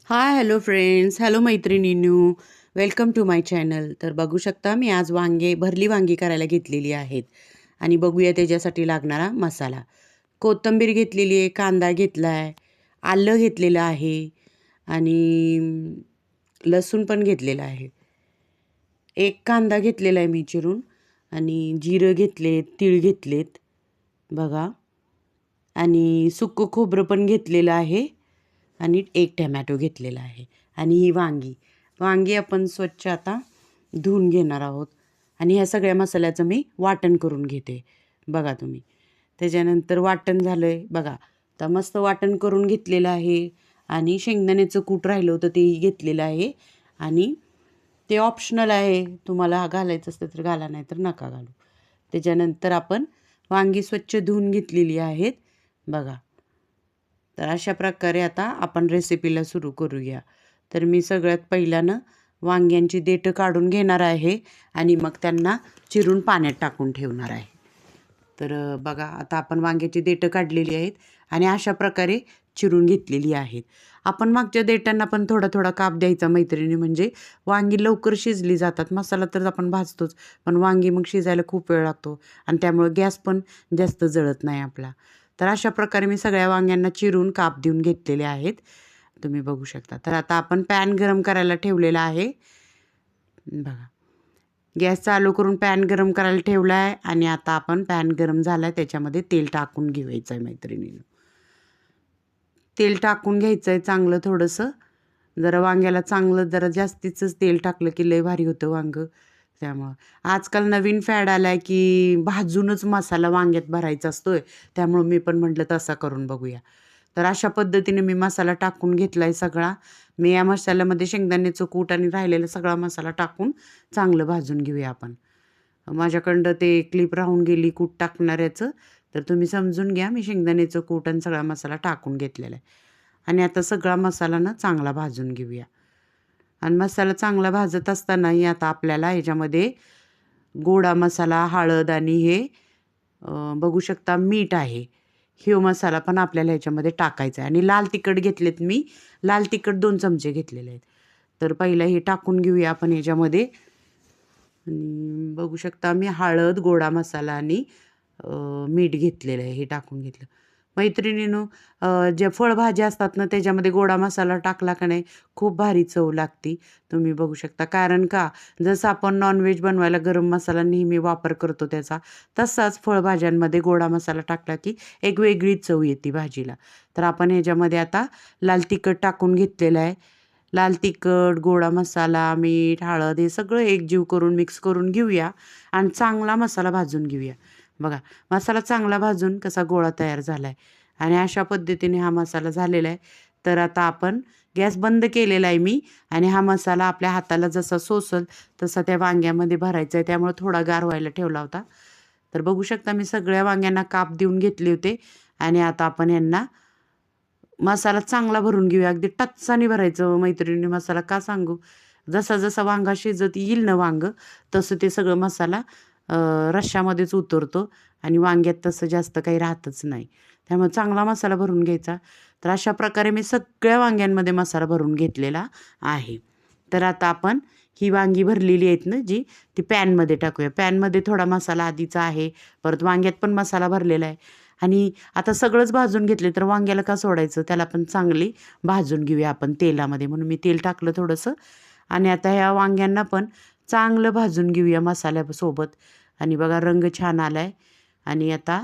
Hi hello friends, hello मैत्रिणींनो, welcome to my channel. तर बघू शकता मी आज भरली वांगी करायला घेतलेली आहेत. आणि बघूया त्याच्यासाठी लागणारा मसाला. कोथिंबीर घेतलेली आहे, कांदा घेतला आहे, आलं घेतलेलं आहे आणि लसूण पण घेतलेलं आहे. एक कांदा घेतलेला आहे मी चिरून आणि जिरं घेतलेत, तीळ घेतलेत बघा. आणि सुकं खोबरं पण घेतलेलं आहे आणि एक टमॅटो घेतलेला आहे. आणि ही वांगी वांगी आपण स्वच्छ आता धुवून घेणार आहोत. आणि ह्या सगळ्या मसाल्याचं मी वाटण करून घेते बघा तुम्ही. त्याच्यानंतर वाटण झालं आहे बघा. तर मस्त वाटण करून घेतलेलं आहे. आणि शेंगदाण्याचं कूट राहिलं होतं तेही घेतलेलं आहे. आणि ते ऑप्शनल आहे, तुम्हाला घालायचं असतं तर घाला, नाही तर नका घालू. त्याच्यानंतर आपण वांगी स्वच्छ धुवून घेतलेली आहेत बघा. तर अशा प्रकारे आता आपण रेसिपीला सुरू करूया. तर मी सगळ्यात पहिल्यानं वांग्यांची देठं काढून घेणार आहे आणि मग त्यांना चिरून पाण्यात टाकून ठेवणार आहे. तर बघा आता आपण वांग्याची देठं काढलेली आहेत आणि अशा प्रकारे चिरून घेतलेली आहेत. आपण मागच्या देठांना पण थोडा थोडा काप द्यायचा मैत्रिणी, म्हणजे वांगी लवकर शिजली जातात. मसाला तर आपण भाजतोच, पण वांगी मग शिजायला खूप वेळ लागतो आणि त्यामुळे गॅस पण जास्त जळत नाही आपला. तर अशा प्रकारे मी सगळ्या वांग्यांना चिरून काप देऊन घेतलेले आहेत, तुम्ही बघू शकता. तर आता आपण पॅन गरम करायला ठेवलेला आहे बघा. गॅस चालू करून पॅन गरम करायला ठेवला आहे आणि आता आपण पॅन गरम झाला आहे त्याच्यामध्ये तेल टाकून घ्यायचं आहे मैत्रिणीनं. तेल टाकून घ्यायचं आहे चांगलं थोडंसं. जरा वांग्याला चांगलं जरा जास्तीचंच तेल टाकलं की लय भारी होतं वांगं. त्यामुळं आजकाल नवीन फॅड आला आहे की भाजूनच मसाला वांग्यात भरायचा असतोय. त्यामुळं मी पण म्हटलं तसा करून बघूया. तर अशा पद्धतीने मी मसाला टाकून घेतला आहे सगळा. मी या मसाल्यामध्ये शेंगदाण्याचं कूट आणि राहिलेला सगळा मसाला टाकून चांगलं भाजून घेऊया आपण. माझ्याकडं ते क्लिप राहून गेली कूट टाकणाऱ्याचं, तर तुम्ही समजून घ्या. मी शेंगदाण्याचं कूट आणि सगळा मसाला टाकून घेतलेला आहे. आणि आता सगळा मसाला ना चांगला भाजून घेऊया. आणि मसाला चांगला भाजत असतानाही आता आपल्याला ह्याच्यामध्ये गोडा मसाला, हळद आणि हे बघू शकता मीठ आहे. ह्यो मसाला पण आपल्याला ह्याच्यामध्ये टाकायचा आहे. आणि लाल तिखट घेतलेत मी. लाल तिखट 2 चमचे घेतलेले आहेत. तर पहिलं हे टाकून घेऊया आपण ह्याच्यामध्ये. आणि बघू शकता मी हळद, गोडा मसाला आणि मीठ घेतलेलं आहे, हे टाकून घेतलं. मैत्रिणींनो, ज्या फळभाज्या असतात ना त्याच्यामध्ये गोडा मसाला टाकला का नाही खूप भारी चव लागते. तुम्ही बघू शकता. कारण का, जसं आपण नॉनव्हेज बनवायला गरम मसाला नेहमी वापर करतो त्याचा, तसाच फळभाज्यांमध्ये गोडा मसाला टाकला की एक वेगळी चव येते भाजीला. तर आपण ह्याच्यामध्ये आता लाल तिखट टाकून घेतलेलं आहे. लाल तिखट, गोडा मसाला, मीठ, हळद हे सगळं एकजीव करून मिक्स करून घेऊया आणि चांगला मसाला भाजून घेऊया. बघा, मसाला चांगला भाजून कसा गोळा तयार झाला आहे आणि अशा पद्धतीने हा मसाला झालेला आहे. तर आता आपण गॅस बंद केलेला आहे मी आणि हा मसाला आपल्या हाताला जसा सोसल तसा त्या वांग्यामध्ये भरायचा आहे. त्यामुळे थोडा गार व्हायला ठेवला होता. तर बघू शकता मी सगळ्या वांग्यांना काप देऊन घेतले होते आणि आता आपण यांना मसाला चांगला भरून घेऊया. अगदी टच्चाने भरायचं मैत्रिणी मसाला, का सांगू? जसा जसा वांगा शिजत येईल ना वांगं, तसं ते सगळं मसाला रश्श्यामध्येच उतरतो आणि वांग्यात तसं जास्त काही राहतच नाही. त्यामुळे चांगला मसाला भरून घ्यायचा. तर अशा प्रकारे मी सगळ्या वांग्यांमध्ये मसाला भरून घेतलेला आहे. तर आता आपण ही वांगी भरलेली आहेत ना जी, ती पॅनमध्ये टाकूया. पॅनमध्ये थोडा मसाला आधीचा आहे, परत वांग्यात पण मसाला भरलेला आहे. आणि आता सगळंच भाजून घेतले तर वांग्याला का सोडायचं, त्याला पण चांगली भाजून घेऊया आपण तेलामध्ये. म्हणून मी तेल टाकलं थोडंसं. आणि आता ह्या वांग्यांना पण चांगलं भाजून घेऊया मसाल्यासोबत. आणि बघा रंग छान आला आहे. आणि आता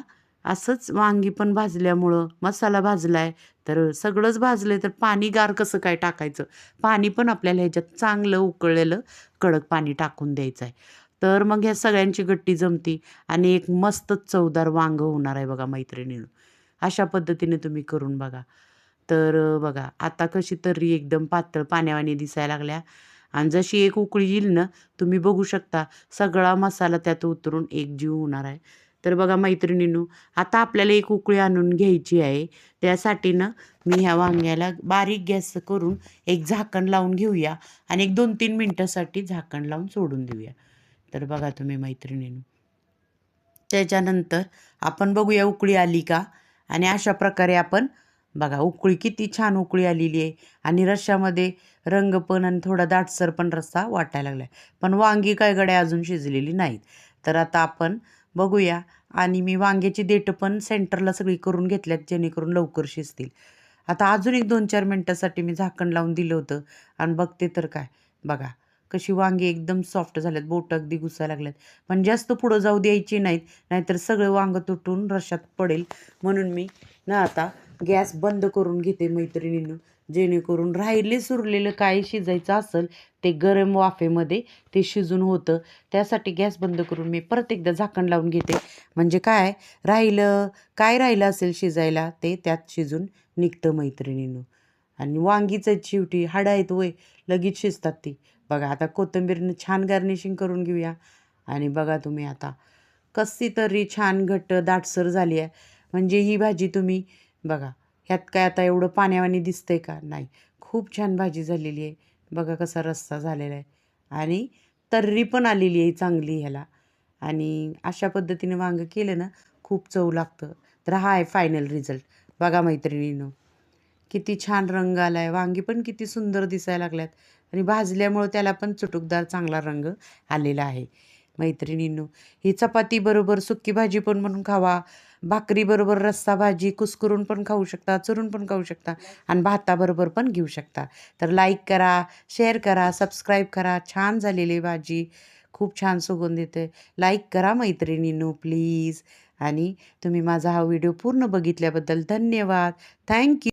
असंच वांगी पण भाजल्यामुळं मसाला भाजला आहे, तर सगळंच भाजलं आहे, तर पाणी गार कसं काय टाकायचं? पाणी पण आपल्याला ह्याच्यात चांगलं उकळलेलं कडक पाणी टाकून द्यायचं आहे. तर मग ह्या सगळ्यांची गट्टी जमती आणि एक मस्तच चवदार वांगं होणार आहे बघा मैत्रिणीनं. अशा पद्धतीने तुम्ही करून बघा. तर बघा आता कशी तर्री एकदम पातळ पाण्यावानी दिसायला लागल्या. आणि जशी एक उकळी येईल ना, तुम्ही बघू शकता सगळा मसाला त्यात उतरून एकजीव होणार आहे. तर बघा मैत्रिणींनो, आता आपल्याला एक उकळी आणून घ्यायची आहे. त्यासाठी ना मी ह्या वांग्याला बारीक गॅस करून एक झाकण लावून घेऊया आणि एक 2-3 मिनिटासाठी झाकण लावून सोडून देऊया. तर बघा तुम्ही मैत्रिणींनो, त्याच्यानंतर आपण बघूया उकळी आली का. आणि अशा प्रकारे आपण बघा उकळी किती छान उकळी आलेली आहे आणि रश्श्यामध्ये रंग पण आणि थोडा दाटसर पण रस्सा वाटायला लागला आहे. पण वांगी काय गड्या अजून शिजलेली नाहीत. तर आता आपण बघूया. आणि मी वांग्याची देठं पण सेंटरला सगळी करून घेतल्यात जेणेकरून लवकर शिजतील. आता अजून एक 2-4 मिनिटासाठी मी झाकण लावून दिलं होतं आणि बघते तर काय, बघा कशी वांगी एकदम सॉफ्ट झाल्यात, बोटं अगदी घुसायला लागल्यात. पण जास्त पुढं जाऊ द्यायची नाहीत, नाहीतर सगळं वांगं तुटून रश्श्यात पडेल. म्हणून मी ना आता गॅस बंद करून घेते मैत्रिणींनो, जेणेकरून राहिले सुरलेलं काय शिजायचं असेल ते गरम वाफेमध्ये ते शिजून होतं. त्यासाठी गॅस बंद करून मी परत एकदा झाकण लावून घेते. म्हणजे काय काय राहिलं असेल शिजायला ते त्यात शिजून निघतं मैत्रिणींनो. आणि वांगीचं शेवटी हाडं आहेत वय, लगेच शिजतात ती. बघा आता कोथिंबीरनं छान गार्निशिंग करून घेऊया. आणि बघा तुम्ही आता कशी तरी छान घट्ट दाटसर झाली आहे. म्हणजे ही भाजी तुम्ही बघा, ह्यात काय आता एवढं पाण्यावानी दिसतंय का? नाही. खूप छान भाजी झालेली आहे. बघा कसा रस्सा झालेला आहे आणि तर्री पण आलेली आहे चांगली ह्याला. आणि अशा पद्धतीने वांगं केलं ना खूप चव लागतं. तर हा आहे फायनल रिझल्ट. बघा मैत्रिणींनो, किती छान रंग आला आहे. वांगी पण किती सुंदर दिसायला लागल्यात आणि भाजल्यामुळं त्याला पण चुटुकदार चांगला रंग आलेला आहे. मैत्रिणींनो, ही चपातीबरोबर सुकी भाजी पण म्हणून खावा, भाकरीबरोबर रस्सा भाजी कुस्करून पण खाऊ शकता, चुरून पण खाऊ शकता आणि भाताबरोबर पण घेऊ शकता. तर लाईक करा, शेअर करा, सबस्क्राईब करा. छान झालेली भाजी, खूप छान सुगंध येते. लाईक करा मैत्रिणींनो प्लीज. आणि तुम्ही माझा हा व्हिडिओ पूर्ण बघितल्याबद्दल धन्यवाद. Thank you.